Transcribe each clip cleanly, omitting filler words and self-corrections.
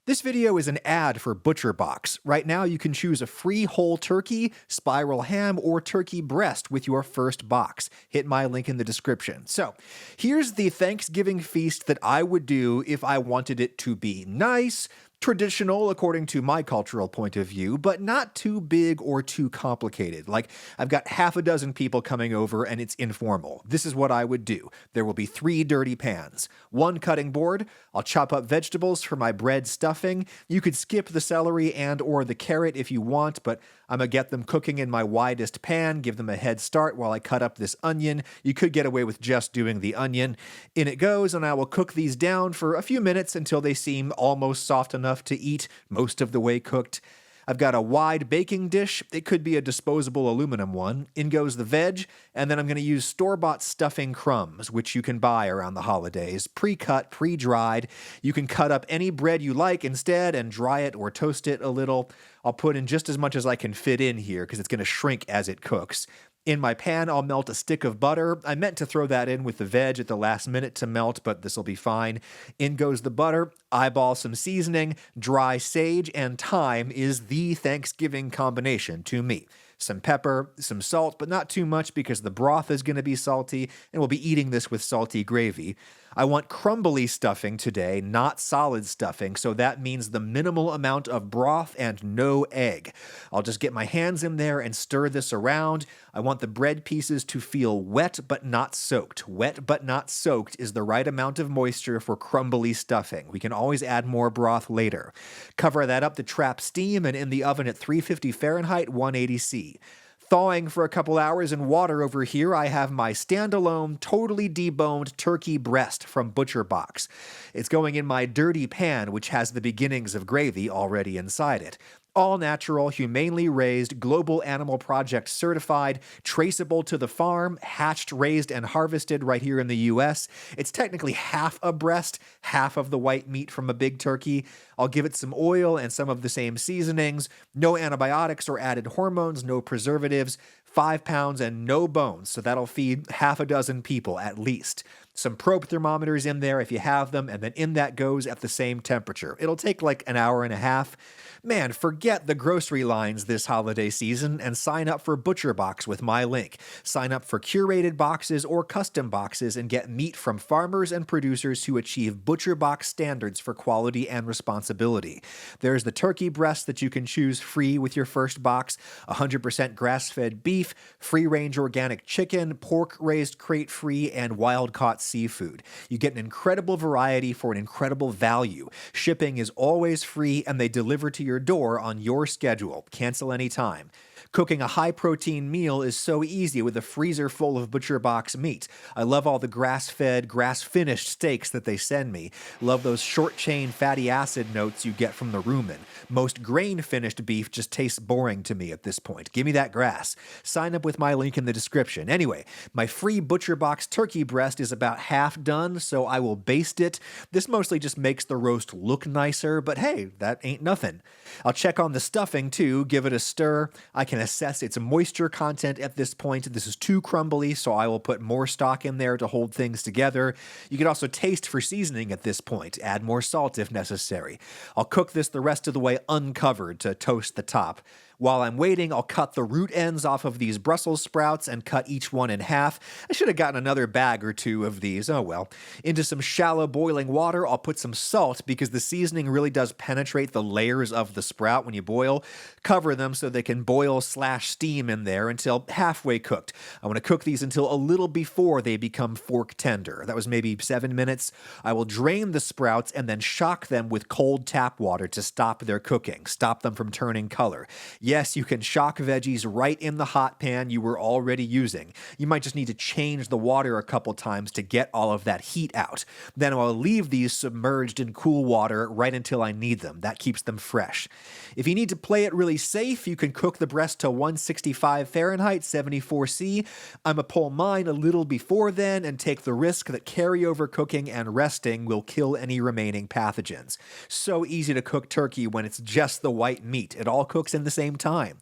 This video is an ad for ButcherBox. Right now, you can choose a free whole turkey, spiral ham, or turkey breast with your first box. Hit my link in the description. So, here's the Thanksgiving feast that I would do if I wanted it to be nice, traditional according to my cultural point of view, but not too big or too complicated. Like, I've got half a dozen people coming over and it's informal. This is what I would do. There will be 3 dirty pans, 1 cutting board. I'll chop up vegetables for my bread stuffing. You could skip the celery and or the carrot if you want, but I'm gonna get them cooking in my widest pan, give them a head start while I cut up this onion. You could get away with just doing the onion. In it goes, and I will cook these down for a few minutes until they seem almost soft enough to eat, most of the way cooked. I've got a wide baking dish. It could be a disposable aluminum one. In goes the veg, and then I'm going to use store-bought stuffing crumbs, which you can buy around the holidays. Pre-cut, pre-dried. You can cut up any bread you like instead and dry it or toast it a little. I'll put in just as much as I can fit in here because it's going to shrink as it cooks. In my pan, I'll melt a stick of butter. I meant to throw that in with the veg at the last minute to melt, but this will be fine. In goes the butter, eyeball some seasoning, dry sage, and thyme is the Thanksgiving combination to me. Some pepper, some salt, but not too much because the broth is going to be salty, and we'll be eating this with salty gravy. I want crumbly stuffing today, not solid stuffing, so that means the minimal amount of broth and no egg. I'll just get my hands in there and stir this around. I want the bread pieces to feel wet but not soaked. Wet but not soaked is the right amount of moisture for crumbly stuffing. We can always add more broth later. Cover that up to trap steam and in the oven at 350 Fahrenheit, 180 C. Thawing for a couple hours in water over here, I have my standalone, totally deboned turkey breast from ButcherBox. It's going in my dirty pan, which has the beginnings of gravy already inside it. All natural, humanely raised, Global Animal Project certified, traceable to the farm, hatched, raised, and harvested right here in the US. It's technically half a breast, half of the white meat from a big turkey. I'll give it some oil and some of the same seasonings. No antibiotics or added hormones, no preservatives. 5 pounds and no bones, so that'll feed half a dozen people at least. Some probe thermometers in there if you have them, and then in that goes at the same temperature. It'll take like an hour and a half. Man, forget the grocery lines this holiday season and sign up for ButcherBox with my link. Sign up for curated boxes or custom boxes and get meat from farmers and producers who achieve ButcherBox standards for quality and responsibility. There's the turkey breast that you can choose free with your first box, 100% grass-fed beef, free-range organic chicken, pork raised crate-free, and wild-caught seafood. You get an incredible variety for an incredible value. Shipping is always free, and they deliver to your door on your schedule. Cancel anytime. Cooking a high-protein meal is so easy with a freezer full of ButcherBox meat. I love all the grass-fed, grass-finished steaks that they send me. Love those short-chain fatty acid notes you get from the rumen. Most grain-finished beef just tastes boring to me at this point. Give me that grass. Sign up with my link in the description. Anyway, my free ButcherBox turkey breast is about half done, so I will baste it. This mostly just makes the roast look nicer, but hey, that ain't nothing. I'll check on the stuffing too, give it a stir. I can assess its moisture content at this point. This is too crumbly, so I will put more stock in there to hold things together. You can also taste for seasoning at this point. Add more salt if necessary. I'll cook this the rest of the way uncovered to toast the top. While I'm waiting, I'll cut the root ends off of these Brussels sprouts and cut each one in half. I should have gotten another bag or two of these, oh well. Into some shallow boiling water, I'll put some salt because the seasoning really does penetrate the layers of the sprout when you boil. Cover them so they can boil/steam in there until halfway cooked. I want to cook these until a little before they become fork tender. That was maybe 7 minutes. I will drain the sprouts and then shock them with cold tap water to stop their cooking, stop them from turning color. Yes, you can shock veggies right in the hot pan you were already using. You might just need to change the water a couple times to get all of that heat out. Then I'll leave these submerged in cool water right until I need them. That keeps them fresh. If you need to play it really safe, you can cook the breast to 165 Fahrenheit, 74 C. I'm gonna pull mine a little before then and take the risk that carryover cooking and resting will kill any remaining pathogens. So easy to cook turkey when it's just the white meat. It all cooks in the same same time.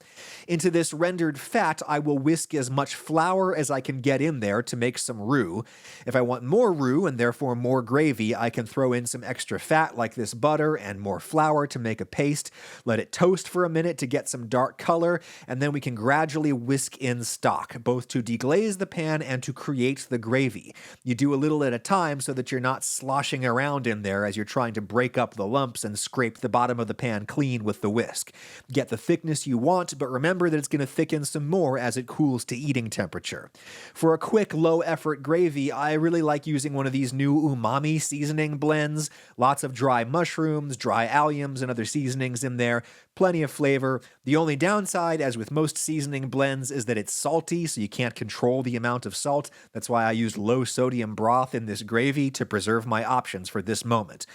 Into this rendered fat, I will whisk as much flour as I can get in there to make some roux. If I want more roux and therefore more gravy, I can throw in some extra fat like this butter and more flour to make a paste. Let it toast for a minute to get some dark color, and then we can gradually whisk in stock, both to deglaze the pan and to create the gravy. You do a little at a time so that you're not sloshing around in there as you're trying to break up the lumps and scrape the bottom of the pan clean with the whisk. Get the thickness you want, but remember that it's going to thicken some more as it cools to eating temperature. For a quick, low-effort gravy, I really like using one of these new umami seasoning blends. Lots of dry mushrooms, dry alliums, and other seasonings in there. Plenty of flavor. The only downside, as with most seasoning blends, is that it's salty, so you can't control the amount of salt. That's why I used low-sodium broth in this gravy to preserve my options for this moment.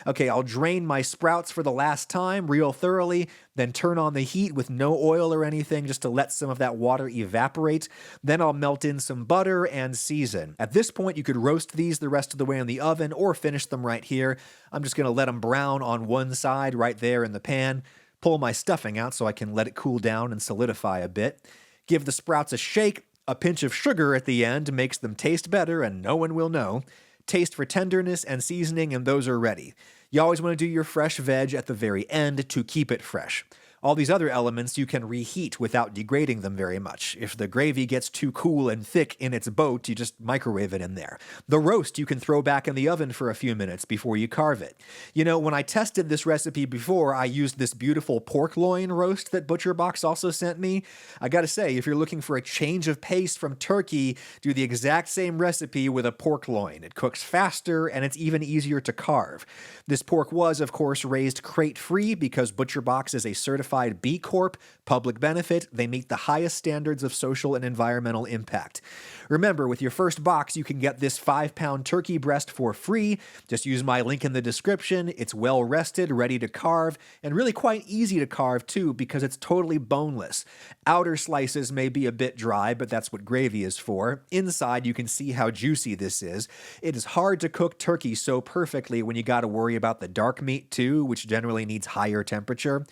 Okay, I'll drain my sprouts for the last time real thoroughly, then turn on the heat with no oil or anything just to let some of that water evaporate. Then I'll melt in some butter and season. At this point, you could roast these the rest of the way in the oven or finish them right here. I'm just going to let them brown on one side right there in the pan. Pull my stuffing out so I can let it cool down and solidify a bit. Give the sprouts a shake. A pinch of sugar at the end makes them taste better and no one will know. Taste for tenderness and seasoning and those are ready. You always want to do your fresh veg at the very end to keep it fresh. All these other elements you can reheat without degrading them very much. If the gravy gets too cool and thick in its boat, you just microwave it in there. The roast you can throw back in the oven for a few minutes before you carve it. You know, when I tested this recipe before, I used this beautiful pork loin roast that ButcherBox also sent me. I gotta say, if you're looking for a change of pace from turkey, do the exact same recipe with a pork loin. It cooks faster and it's even easier to carve. This pork was, of course, raised crate-free because ButcherBox is a certified B Corp, public benefit. They meet the highest standards of social and environmental impact. Remember, with your first box, you can get this 5-pound turkey breast for free. Just use my link in the description. It's well rested, ready to carve, and really quite easy to carve too because it's totally boneless. Outer slices may be a bit dry, but that's what gravy is for. Inside, you can see how juicy this is. It is hard to cook turkey so perfectly when you got to worry about the dark meat too, which generally needs higher temperature.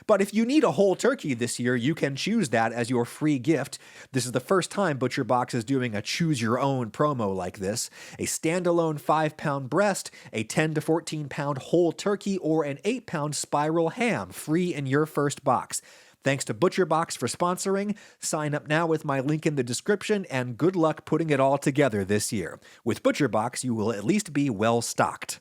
But if you need a whole turkey this year, you can choose that as your free gift. This is the first time ButcherBox is doing a choose-your-own promo like this. A standalone 5-pound breast, a 10 to 14-pound whole turkey, or an 8-pound spiral ham free in your first box. Thanks to ButcherBox for sponsoring. Sign up now with my link in the description, and good luck putting it all together this year. With ButcherBox, you will at least be well stocked.